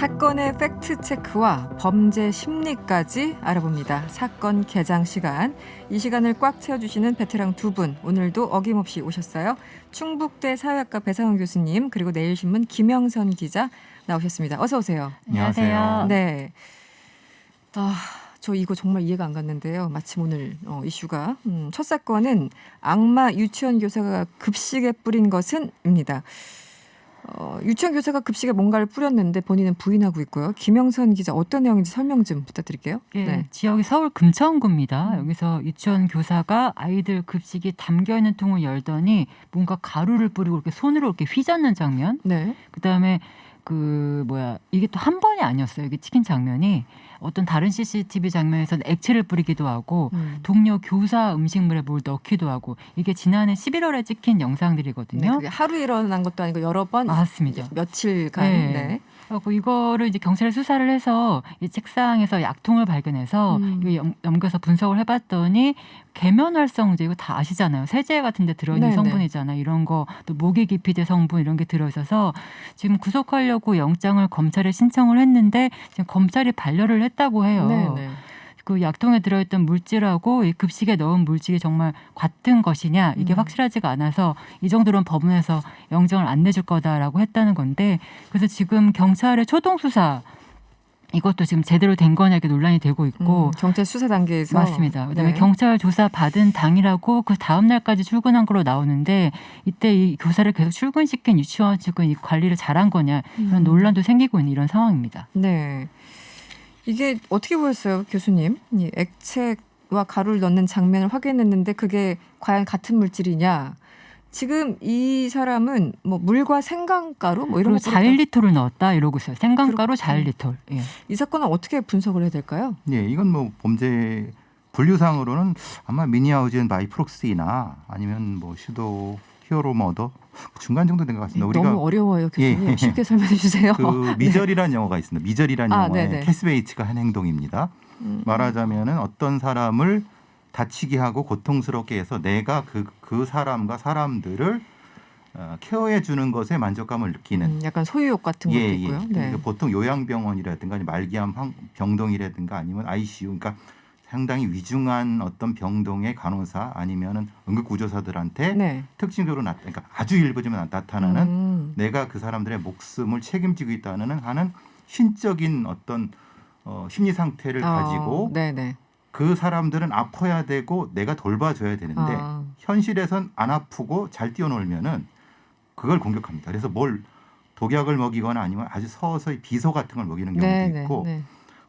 사건의 팩트체크와 범죄 심리까지 알아봅니다. 사건 개장 시간. 이 시간을 꽉 채워주시는 베테랑 두 분, 오늘도 어김없이 오셨어요. 충북대 사회학과 배상훈 교수님, 그리고 내일신문 김영선 기자 나오셨습니다. 어서 오세요. 안녕하세요. 네. 저 이거 정말 이해가 안 갔는데요. 마침 오늘 이슈가 첫 사건은 악마 유치원 교사가 급식에 뿌린 것은입니다. 유치원 교사가 급식에 뭔가를 뿌렸는데 본인은 부인하고 있고요. 김영선 기자 어떤 내용인지 설명 좀 부탁드릴게요. 예, 네. 지역이 서울 금천구입니다. 여기서 유치원 교사가 아이들 급식이 담겨있는 통을 열더니 뭔가 가루를 뿌리고 이렇게 손으로 이렇게 휘젓는 장면. 네. 그다음에 이게 또 한 번이 아니었어요. 이게 찍힌 장면이 어떤 다른 CCTV 장면에서는 액체를 뿌리기도 하고 동료 교사 음식물에 뭘 넣기도 하고 이게 지난해 11월에 찍힌 영상들이거든요. 네, 그게 하루 일어난 것도 아니고 여러 번 맞습니다. 며칠간. 네. 네. 이거를 이제 경찰에 수사를 해서 이 책상에서 약통을 발견해서 이거 연구해서 분석을 해봤더니 계면활성제 이거 다 아시잖아요. 세제 같은 데 들어있는 네네. 성분이잖아요. 이런 거 또 모기기피제 성분 이런 게 들어있어서 지금 구속하려고 영장을 검찰에 신청을 했는데 지금 검찰이 반려를 했다고 해요. 네네. 그 약통에 들어있던 물질하고 이 급식에 넣은 물질이 정말 같은 것이냐 이게 확실하지가 않아서 이 정도로는 법원에서 영장을 안 내줄 거다라고 했다는 건데 그래서 지금 경찰의 초동 수사 이것도 지금 제대로 된 거냐 이렇게 논란이 되고 있고 경찰 수사 단계에서. 맞습니다. 그다음에 네. 경찰 조사 받은 당일하고 그 다음 날까지 출근한 걸로 나오는데 이때 이 교사를 계속 출근시킨 유치원 측은 이 관리를 잘한 거냐 이런 논란도 생기고 있는 이런 상황입니다. 네. 이게 어떻게 보였어요, 교수님? 이 액체와 가루를 넣는 장면을 확인했는데 그게 과연 같은 물질이냐? 지금 이 사람은 뭐 물과 생강가루 뭐 이런 그리고 거 자일리톨을 넣었다 이러고 있어요. 생강가루, 그렇군요. 자일리톨. 예. 이 사건은 어떻게 분석을 해야 될까요? 예, 이건 뭐 범죄 분류상으로는 아마 미니하우젠 바이프록시나 아니면 뭐 슈도 히어로 머더 중간 정도 된 것 같습니다. 우리가 너무 어려워요, 교수님. 예. 쉽게 설명해 주세요. 그 미절이라는 영화가 있습니다. 미절이라는 영화에 네네. 캐스 베이츠가 한 행동입니다. 말하자면은 어떤 사람을 다치게 하고 고통스럽게 해서 내가 그 사람과 사람들을 케어해 주는 것에 만족감을 느끼는 약간 소유욕 같은 것도 있고요. 네. 그러니까 보통 요양병원이라든가 말기암 병동이라든가 아니면 ICU, 그러니까 상당히 위중한 어떤 병동의 간호사 아니면은 응급구조사들한테 네. 특징적으로 그러니까 아주 일부지만 나타나는 내가 그 사람들의 목숨을 책임지고 있다는 하는 신적인 어떤 심리 상태를 가지고 네네. 그 사람들은 아파야 되고 내가 돌봐줘야 되는데 현실에선 안 아프고 잘 뛰어놀면은 그걸 공격합니다. 그래서 뭘 독약을 먹이거나 아니면 아주 서서히 비소 같은 걸 먹이는 경우도 네네. 있고 네.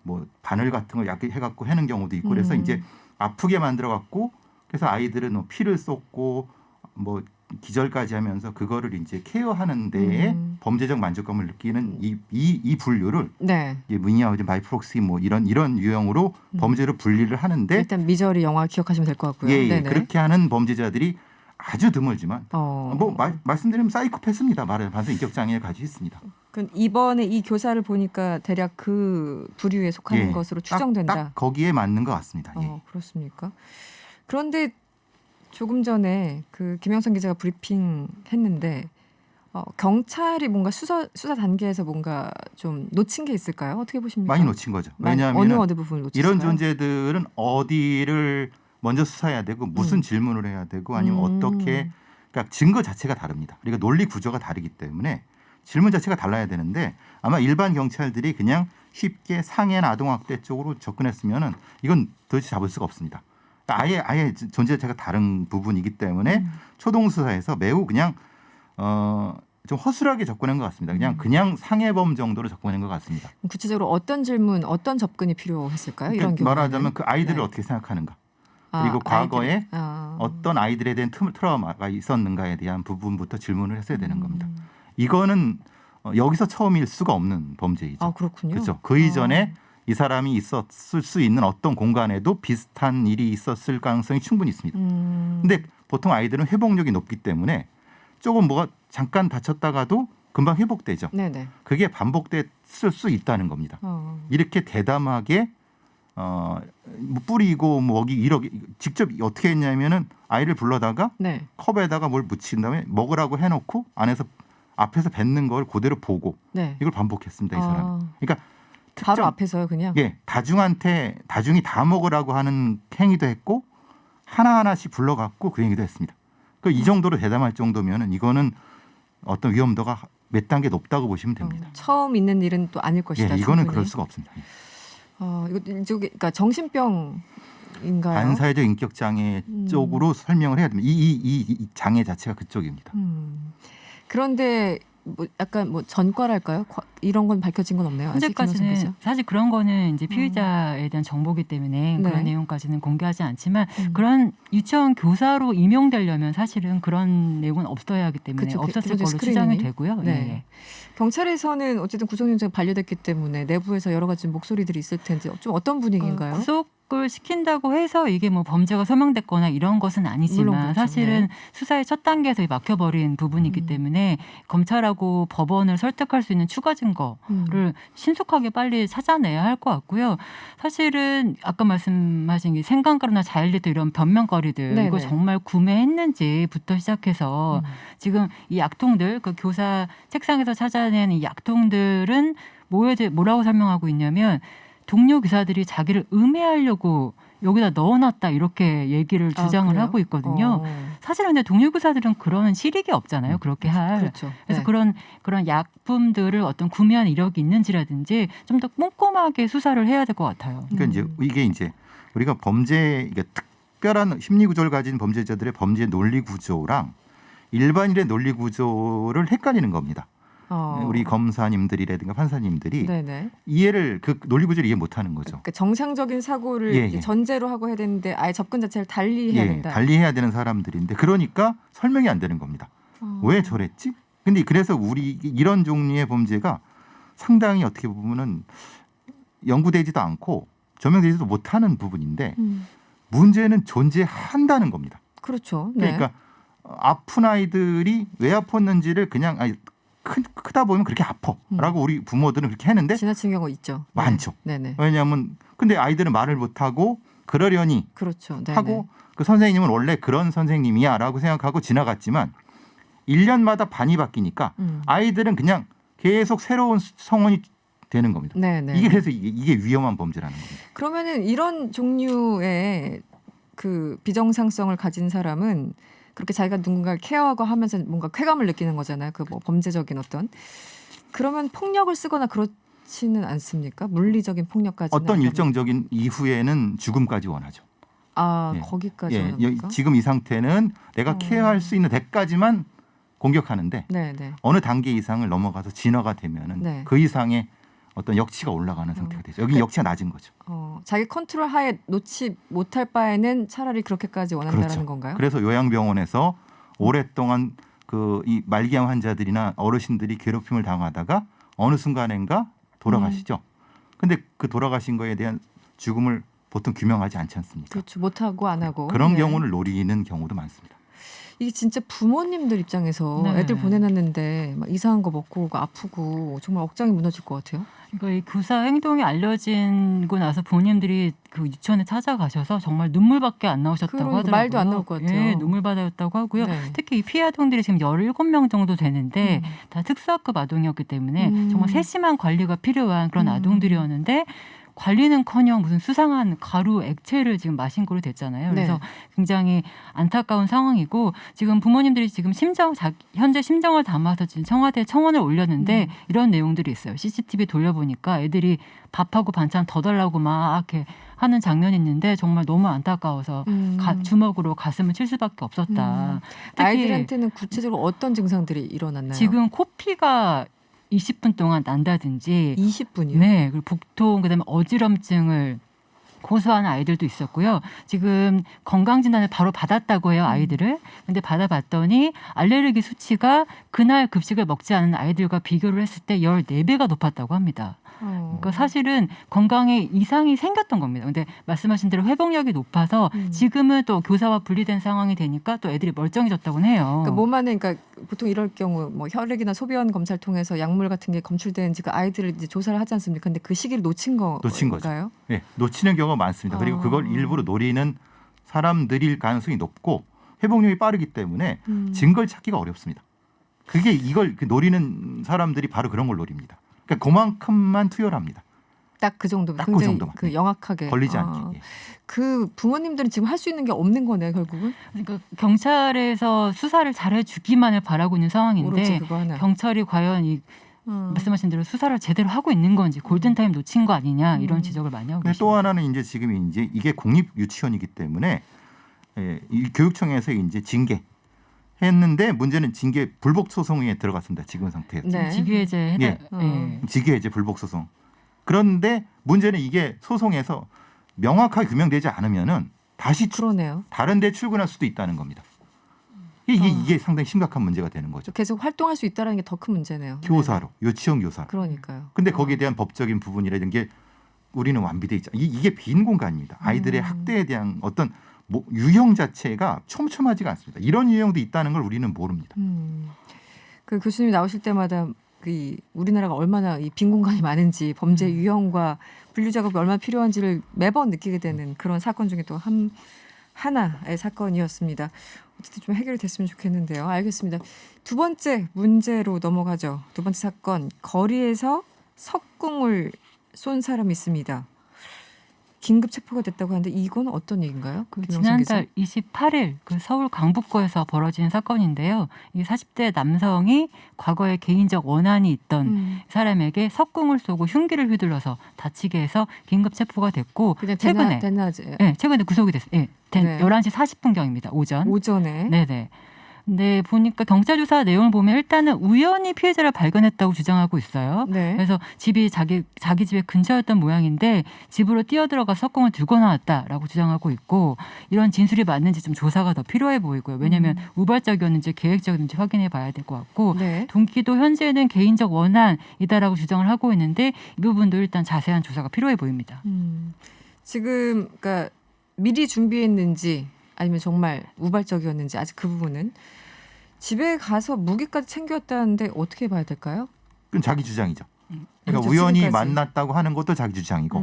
뭐 바늘 같은 걸 약게 해갖고 하는 경우도 있고 그래서 이제 아프게 만들어갖고 그래서 아이들은 뭐 피를 쏟고 뭐 기절까지 하면서 그거를 이제 케어하는 데에 범죄적 만족감을 느끼는 이 분류를 네. 미니하우젠 바이프록시 뭐 이런 유형으로 범죄를 분리를 하는데 일단 미저리 영화 기억하시면 될 것 같고요. 예, 네네. 그렇게 하는 범죄자들이 아주 드물지만 뭐 말씀드리면 사이코패스입니다. 반성 인격 장애를 가지고 있습니다. 그 이번에 이 교사를 보니까 대략 그 부류에 속하는 것으로 추정된다. 딱 거기에 맞는 것 같습니다. 예. 그렇습니까? 그런데 조금 전에 그 김영선 기자가 브리핑 했는데 경찰이 뭔가 수사 단계에서 뭔가 좀 놓친 게 있을까요? 어떻게 보십니까? 많이 놓친 거죠. 왜냐하면 어느 부분을 놓쳤을까요? 이런 존재들은 어디를 먼저 수사해야 되고 무슨 질문을 해야 되고 아니면 어떻게 그러니까 증거 자체가 다릅니다. 그러니까 논리 구조가 다르기 때문에 질문 자체가 달라야 되는데 아마 일반 경찰들이 그냥 쉽게 상해나 아동학대 쪽으로 접근했으면은 이건 도대체 잡을 수가 없습니다. 아예 존재 자체가 다른 부분이기 때문에 초동 수사에서 매우 그냥 좀 허술하게 접근한 것 같습니다. 그냥 상해범 정도로 접근한 것 같습니다. 구체적으로 어떤 질문, 어떤 접근이 필요했을까요? 이런 경우 말하자면 그 아이들을 어떻게 생각하는가, 그리고 과거에 어떤 아이들에 대한 트라우마가 있었는가에 대한 부분부터 질문을 했어야 되는 겁니다. 이거는 여기서 처음일 수가 없는 범죄이죠. 그렇군요. 그렇죠. 그 이전에 이 사람이 있었을 수 있는 어떤 공간에도 비슷한 일이 있었을 가능성이 충분히 있습니다. 근데 보통 아이들은 회복력이 높기 때문에 조금 뭐가 잠깐 다쳤다가도 금방 회복되죠. 네네. 그게 반복됐을 수 있다는 겁니다. 이렇게 대담하게 뿌리고 먹이 이렇게 직접 어떻게 했냐면은 아이를 불러다가 네. 컵에다가 뭘 묻힌 다음에 먹으라고 해놓고 안에서 앞에서 뱉는 걸 그대로 보고 네. 이걸 반복했습니다. 이 사람. 그러니까 바로 앞에서요, 그냥. 예, 다중이 다 먹으라고 하는 행위도 했고 하나하나씩 불러갖고 그 행위도 했습니다. 이 정도로 대담할 정도면은 이거는 어떤 위험도가 몇 단계 높다고 보시면 됩니다. 처음 있는 일은 또 아닐 것이다. 예, 이거는 충분히. 그럴 수가 없습니다. 이거 일종의 그러니까 정신병인가요? 반사회적 인격 장애 쪽으로 설명을 해야 됩니다. 이 장애 자체가 그쪽입니다. 그런데 뭐 약간 뭐 전과랄까요? 이런 건 밝혀진 건 없네요. 아직 김영선 기자. 현재까지는 사실 그런 거는 이제 피의자에 대한 정보기 때문에 네. 그런 내용까지는 공개하지 않지만 그런 유치원 교사로 임용되려면 사실은 그런 내용은 없어야 하기 때문에 그쵸, 없었을 기본적인 걸로 추정이 스크리닝이. 되고요. 네. 예. 경찰에서는 어쨌든 구속영장이 반려됐기 때문에 내부에서 여러 가지 목소리들이 있을 텐데 좀 어떤 분위기인가요? 구속을 시킨다고 해서 이게 뭐 범죄가 소명됐거나 이런 것은 물론 아니지만 그렇죠. 사실은 네. 수사의 첫 단계에서 막혀버린 부분이기 때문에 검찰하고 법원을 설득할 수 있는 추가 증거를 신속하게 빨리 찾아내야 할 것 같고요. 사실은 아까 말씀하신 게 생강가루나 자일리도 이런 변명거리들 네네. 이거 정말 구매했는지부터 시작해서 지금 이 약통들 그 교사 책상에서 찾아낸 이 약통들은 뭐라고 설명하고 있냐면 동료 교사들이 자기를 음해하려고 여기다 넣어놨다 이렇게 얘기를 주장을 그래요? 하고 있거든요. 사실은 근데 동료 교사들은 그런 실익이 없잖아요. 그렇게 할. 그렇죠. 그래서 네. 그런 약품들을 어떤 구매한 이력이 있는지라든지 좀 더 꼼꼼하게 수사를 해야 될 것 같아요. 그러니까 이게 우리가 이게 특별한 심리 구조를 가진 범죄자들의 범죄 논리 구조랑 일반인의 논리 구조를 헷갈리는 겁니다. 우리 검사님들이라든가 판사님들이 네네. 이해를 그 논리 구조를 이해 못하는 거죠. 그러니까 정상적인 사고를 예, 이제 예. 전제로 하고 해야 되는데 아예 접근 자체를 달리 해야 된다. 달리해야 되는 사람들인데 그러니까 설명이 안 되는 겁니다. 왜 저랬지? 근데 그래서 우리 이런 종류의 범죄가 상당히 어떻게 보면은 연구되지도 않고 조명되지도 못하는 부분인데 문제는 존재한다는 겁니다. 그렇죠. 네. 그러니까 아픈 아이들이 왜 아팠는지를 그냥 크다 보면 그렇게 아파라고 우리 부모들은 그렇게 했는데 지나친 경우 있죠. 많죠. 네네. 왜냐하면 근데 아이들은 말을 못하고 그러려니 그렇죠. 네네. 하고 그 선생님은 원래 그런 선생님이야라고 생각하고 지나갔지만 1년마다 반이 바뀌니까 아이들은 그냥 계속 새로운 성원이 되는 겁니다. 네네. 이게 그래서 이게 위험한 범죄라는 겁니다. 그러면은 이런 종류의 그 비정상성을 가진 사람은 그렇게 자기가 누군가를 케어하고 하면서 뭔가 쾌감을 느끼는 거잖아요. 그 뭐 범죄적인 어떤 그러면 폭력을 쓰거나 그렇지는 않습니까? 물리적인 폭력까지 어떤 일정적인 이후에는 죽음까지 원하죠. 아 예. 거기까지 예, 원합니까? 지금 이 상태는 내가 케어할 수 있는 데까지만 공격하는데 네네. 어느 단계 이상을 넘어가서 진화가 되면은 네. 그 이상의 어떤 역치가 올라가는 상태가 되죠. 여기 역치가 낮은 거죠. 자기 컨트롤 하에 놓지 못할 바에는 차라리 그렇게까지 원한다는 그렇죠. 건가요? 그래서 요양병원에서 오랫동안 이 말기암 환자들이나 어르신들이 괴롭힘을 당하다가 어느 순간인가 돌아가시죠. 근데 그 돌아가신 거에 대한 죽음을 보통 규명하지 않지 않습니까? 그렇죠. 못하고 안 하고. 그런 네. 경우를 노리는 경우도 많습니다. 이게 진짜 부모님들 입장에서 네. 애들 보내놨는데 막 이상한 거 먹고 오고 아프고 정말 억장이 무너질 것 같아요. 그러니까 이 교사 행동이 알려지고 나서 부모님들이 그 유치원에 찾아가셔서 정말 눈물밖에 안 나오셨다고 그러니까 하더라고요. 말도 안 나올 것 같아요. 예, 눈물바다였다고 하고요. 네. 특히 이 피해 아동들이 지금 17명 정도 되는데 다 특수학급 아동이었기 때문에 정말 세심한 관리가 필요한 그런 아동들이었는데 관리는커녕 무슨 수상한 가루 액체를 지금 마신 거로 됐잖아요. 그래서 네. 굉장히 안타까운 상황이고 지금 부모님들이 지금 현재 심정을 담아서 지금 청와대에 청원을 올렸는데 이런 내용들이 있어요. CCTV 돌려보니까 애들이 밥하고 반찬 더 달라고 막 이렇게 하는 장면이 있는데 정말 너무 안타까워서 주먹으로 가슴을 칠 수밖에 없었다. 특히 아이들한테는 구체적으로 어떤 증상들이 일어났나요? 지금 코피가 20분 동안 난다든지 20분이요? 네, 그리고 복통 그다음에 어지럼증을 호소하는 아이들도 있었고요. 지금 건강진단을 바로 받았다고 해요, 아이들을. 근데 받아봤더니 알레르기 수치가 그날 급식을 먹지 않은 아이들과 비교를 했을 때 14배가 높았다고 합니다. 그러니까 사실은 건강에 이상이 생겼던 겁니다. 근데 말씀하신 대로 회복력이 높아서 지금은 또 교사와 분리된 상황이 되니까 또 애들이 멀쩡해졌다고는 해요. 그러니까 몸 안에 그러니까 보통 이럴 경우 뭐 혈액이나 소변 검사를 통해서 약물 같은 게 검출되는지 그 아이들을 이제 조사를 하지 않습니까? 근데 그 시기를 놓친 거죠. 건가요? 네, 놓치는 경우가 많습니다. 그리고 그걸 일부러 노리는 사람들일 가능성이 높고 회복력이 빠르기 때문에 증거를 찾기가 어렵습니다. 그게 이걸 노리는 사람들이 바로 그런 걸 노립니다. 그러니까 그만큼만 투여를 합니다. 딱 그 정도, 딱그 굉장히 정도만. 그 영악하게 걸리지 않게. 예. 그 부모님들은 지금 할 수 있는 게 없는 거네 결국은. 그러니까 경찰에서 수사를 잘해주기만을 바라고 있는 오로지 상황인데 그거 하나. 경찰이 과연 이 말씀하신 대로 수사를 제대로 하고 있는 건지 골든타임 놓친 거 아니냐 이런 지적을 많이 하고 근데 계십니다. 또 하나는 이제 지금 이제 이게 공립 유치원이기 때문에 이 교육청에서 이제 징계했는데 문제는 징계 불복 소송에 들어갔습니다. 지금 상태에서. 네. 직위해제 예. 징계해제 불복 소송. 그런데 문제는 이게 소송에서 명확하게 규명되지 않으면은 다시 그러네요. 다른 데 출근할 수도 있다는 겁니다. 이게 상당히 심각한 문제가 되는 거죠. 계속 활동할 수 있다는 게 더 큰 문제네요. 교사로, 유치원 교사로. 그러니까요. 근데 거기에 대한 법적인 부분이라는 게 우리는 완비돼 있죠. 이게 빈 공간입니다. 아이들의 학대에 대한 어떤 유형 자체가 촘촘하지가 않습니다. 이런 유형도 있다는 걸 우리는 모릅니다. 그 교수님이 나오실 때마다 그 우리나라가 얼마나 이 빈 공간이 많은지 범죄 유형과 분류 작업이 얼마나 필요한지를 매번 느끼게 되는 그런 사건 중에 또 하나의 사건이었습니다. 어쨌든 좀 해결이 됐으면 좋겠는데요. 알겠습니다. 두 번째 문제로 넘어가죠. 두 번째 사건, 거리에서 석궁을 쏜 사람이 있습니다. 긴급 체포가 됐다고 하는데 이건 어떤 얘기인가요? 그 김영선 기자? 지난달 28일 그 서울 강북구에서 벌어진 사건인데요. 이 40대 남성이 과거에 개인적 원한이 있던 사람에게 석궁을 쏘고 흉기를 휘둘러서 다치게 해서 긴급 체포가 됐고 그냥 최근에 대낮에 최근에 구속이 됐어요. 네, 네. 11시 40분경입니다. 오전에. 네네. 근데 보니까 경찰 조사 내용을 보면 일단은 우연히 피해자를 발견했다고 주장하고 있어요. 네. 그래서 집이 자기 집의 근처였던 모양인데 집으로 뛰어들어가 석궁을 들고 나왔다라고 주장하고 있고 이런 진술이 맞는지 좀 조사가 더 필요해 보이고요. 왜냐하면 우발적이었는지 계획적이었는지 확인해 봐야 될 것 같고 네. 동기도 현재는 개인적 원한이다라고 주장을 하고 있는데 이 부분도 일단 자세한 조사가 필요해 보입니다. 지금 그러니까 미리 준비했는지 아니면 정말 우발적이었는지 아직 그 부분은 집에 가서 무기까지 챙겼다는데 어떻게 봐야 될까요? 그건 자기 주장이죠. 그러니까 그렇죠, 우연히 지금까지. 만났다고 하는 것도 자기 주장이고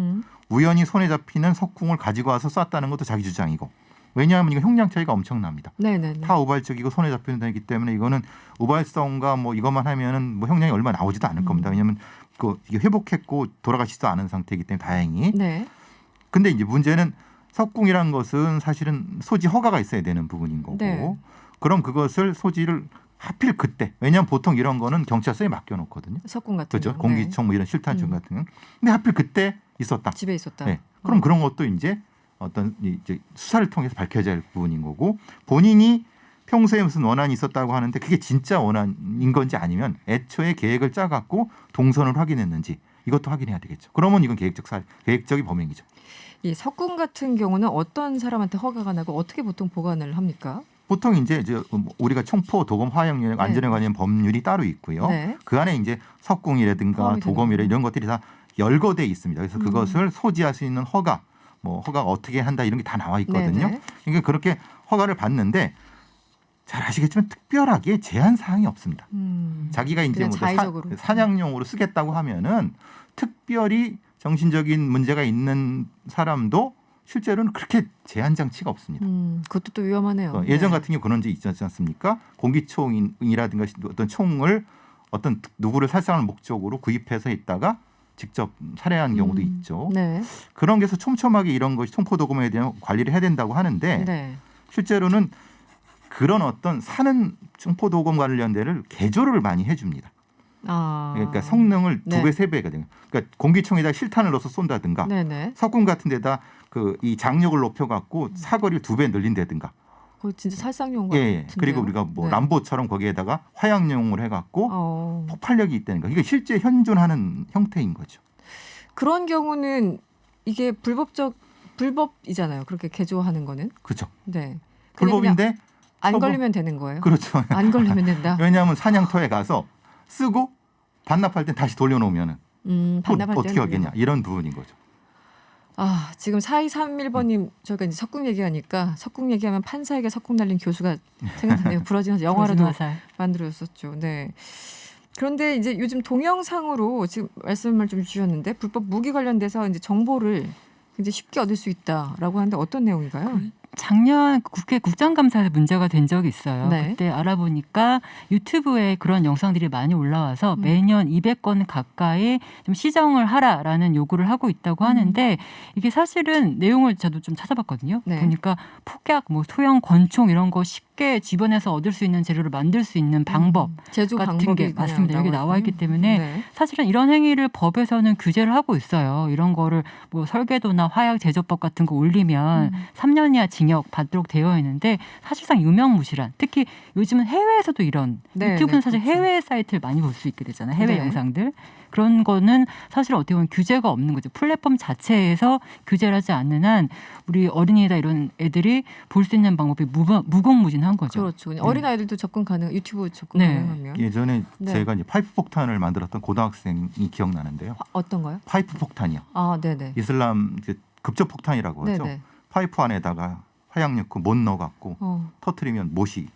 우연히 손에 잡히는 석궁을 가지고 와서 쐈다는 것도 자기 주장이고 왜냐하면 이거 형량 차이가 엄청납니다. 네네네. 다 우발적이고 손에 잡히는 데이기 때문에 이거는 우발성과 뭐 이것만 하면은 뭐 형량이 얼마 나오지도 않을 겁니다. 왜냐하면 이게 회복했고 돌아가시지도 않은 상태이기 때문에 다행히. 네. 근데 이제 문제는 석궁이라는 것은 사실은 소지 허가가 있어야 되는 부분인 거고 네. 그럼 그것을 소지를 하필 그때 왜냐하면 보통 이런 거는 경찰서에 맡겨놓거든요. 석궁 같은 그렇죠. 거. 공기총 뭐 이런 실탄총 같은 건. 근데 하필 그때 있었다. 집에 있었다. 네. 그럼 그런 것도 이제 어떤 이제 수사를 통해서 밝혀져야 할 부분인 거고 본인이 평소에 무슨 원한이 있었다고 하는데 그게 진짜 원한인 건지 아니면 애초에 계획을 짜갖고 동선을 확인했는지 이것도 확인해야 되겠죠. 그러면 이건 계획적인 범행이죠. 이 석궁 같은 경우는 어떤 사람한테 허가가 나고 어떻게 보통 보관을 합니까? 보통 이제 우리가 총포, 도검, 화형 안전에 관련 법률이 따로 있고요. 네. 그 안에 이제 석궁이라든가 포함이 도검이라 이런 것들이 다 열거돼 있습니다. 그래서 그것을 소지할 수 있는 허가, 뭐 허가가 어떻게 한다 이런 게 다 나와 있거든요. 네네. 그러니까 그렇게 허가를 받는데 잘 아시겠지만 특별하게 제한 사항이 없습니다. 자기가 이제 그냥 뭐 자의적으로. 사냥용으로 쓰겠다고 하면은 특별히 정신적인 문제가 있는 사람도 실제로는 그렇게 제한 장치가 없습니다. 그것도 또 위험하네요. 예전 네. 같은 경우 그런 게 있지 않습니까? 공기총이라든가 어떤 총을 어떤 누구를 살상할 목적으로 구입해서 있다가 직접 살해한 경우도 있죠. 네. 그런 게서 촘촘하게 이런 것이 총포도검에 대한 관리를 해야 된다고 하는데 네. 실제로는 그런 어떤 사는 총포도검 관련 데를 개조를 많이 해줍니다. 아. 그러니까 성능을 네. 2배, 3배가 되는. 그러니까 공기총에다 실탄을 넣어서 쏜다든가 네네. 석궁 같은 데다 이 장력을 높여갖고 사거리를 2배 늘린다든가. 그거 진짜 살상용 예. 같은데요. 그리고 우리가 뭐 네. 람보처럼 거기에다가 화약용을 해갖고 어. 폭발력이 있다는 거. 이게 실제 현존하는 형태인 거죠. 그런 경우는 이게 불법이잖아요. 그렇게 개조하는 거는. 그렇죠. 네. 그냥 불법인데 안 서버- 걸리면 되는 거예요. 그렇죠. 안 걸리면 된다. 왜냐하면 사냥터에 가서 쓰고 반납할 땐 다시 돌려놓으면은 반납할 어떻게 때는 하겠냐 이런 부분인 거죠. 아, 지금 4231번님 저희가 이제 석궁 얘기하니까 석궁 얘기하면 판사에게 석궁 날린 교수가 생각나네요. 부러지면서 영화로도 화살. 만들어졌었죠. 네. 그런데 이제 요즘 동영상으로 지금 말씀을 좀 주셨는데 불법 무기 관련돼서 이제 정보를 이제 쉽게 얻을 수 있다라고 하는데 어떤 내용인가요? 작년 국회 국정감사에서 문제가 된 적이 있어요. 네. 그때 알아보니까 유튜브에 그런 영상들이 많이 올라와서 매년 200건 가까이 좀 시정을 하라라는 요구를 하고 있다고 하는데 이게 사실은 내용을 저도 좀 찾아봤거든요. 네. 보니까 폭약, 뭐 소형 권총 이런 거 쉽게 집안에서 얻을 수 있는 재료를 만들 수 있는 방법 제조 같은 방법이 게 맞습니다. 여기 나와 있기 있군요. 때문에 네. 사실은 이런 행위를 법에서는 규제를 하고 있어요. 이런 거를 뭐 설계도나 화약 제조법 같은 거 올리면 3년 이하 징역 받도록 되어 있는데 사실상 유명무실한 특히 요즘은 해외에서도 이런 네, 유튜브는 네, 사실 그렇죠. 해외 사이트를 많이 볼 수 있게 되잖아요. 해외 네. 영상들. 그런 거는 사실 어떻게 보면 규제가 없는 거죠. 플랫폼 자체에서 규제를 하지 않는 한 우리 어린이다 이런 애들이 볼 수 있는 방법이 무궁무진한 거죠. 그렇죠. 어린 아이들도 접근 가능, 유튜브 접근 네. 가능하면 예전에 네. 제가 이제 파이프 폭탄을 만들었던 고등학생이 기억나는데요. 어떤 거요? 파이프 폭탄이요. 아, 네네. 이슬람 이제 급적 폭탄이라고 하죠. 네네. 파이프 안에다가 화약 넣고 못 넣어갖고 어, 터트리면 못이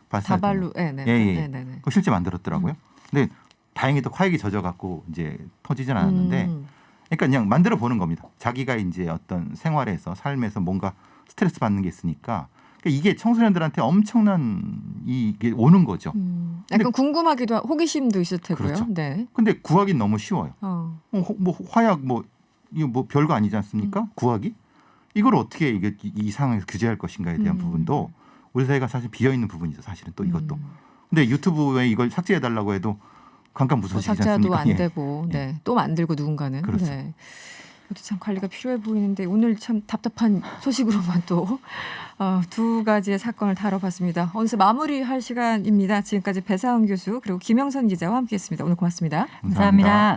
발사되는. 다발로, 네네. 예, 예. 네네네. 그거 실제 만들었더라고요. 근데 다행히도 화약이 젖어갖고 이제 터지진 않았는데, 그러니까 그냥 만들어 보는 겁니다. 자기가 이제 어떤 생활에서 삶에서 뭔가 스트레스 받는 게 있으니까 그러니까 이게 청소년들한테 엄청난 이게 오는 거죠. 약간 궁금하기도 하고 호기심도 있을 테고요. 그렇죠. 네. 근데 구하기는 너무 쉬워요. 뭐 화약 뭐 이거 뭐 별거 아니지 않습니까? 구하기 이걸 어떻게 이게 이 상황에서 규제할 것인가에 대한 부분도 우리 사회가 사실 비어 있는 부분이죠. 사실은 또 이것도. 근데 유튜브에 이걸 삭제해 달라고 해도 깜깜무소식이지 삭제도 않습니까? 안 예. 되고, 네. 또 만들고 누군가는. 그렇죠. 네. 이것도 참 관리가 필요해 보이는데 오늘 참 답답한 소식으로만 또 두 가지의 사건을 다뤄봤습니다. 어느새 마무리할 시간입니다. 지금까지 배사은 교수 그리고 김영선 기자와 함께했습니다. 오늘 고맙습니다. 감사합니다.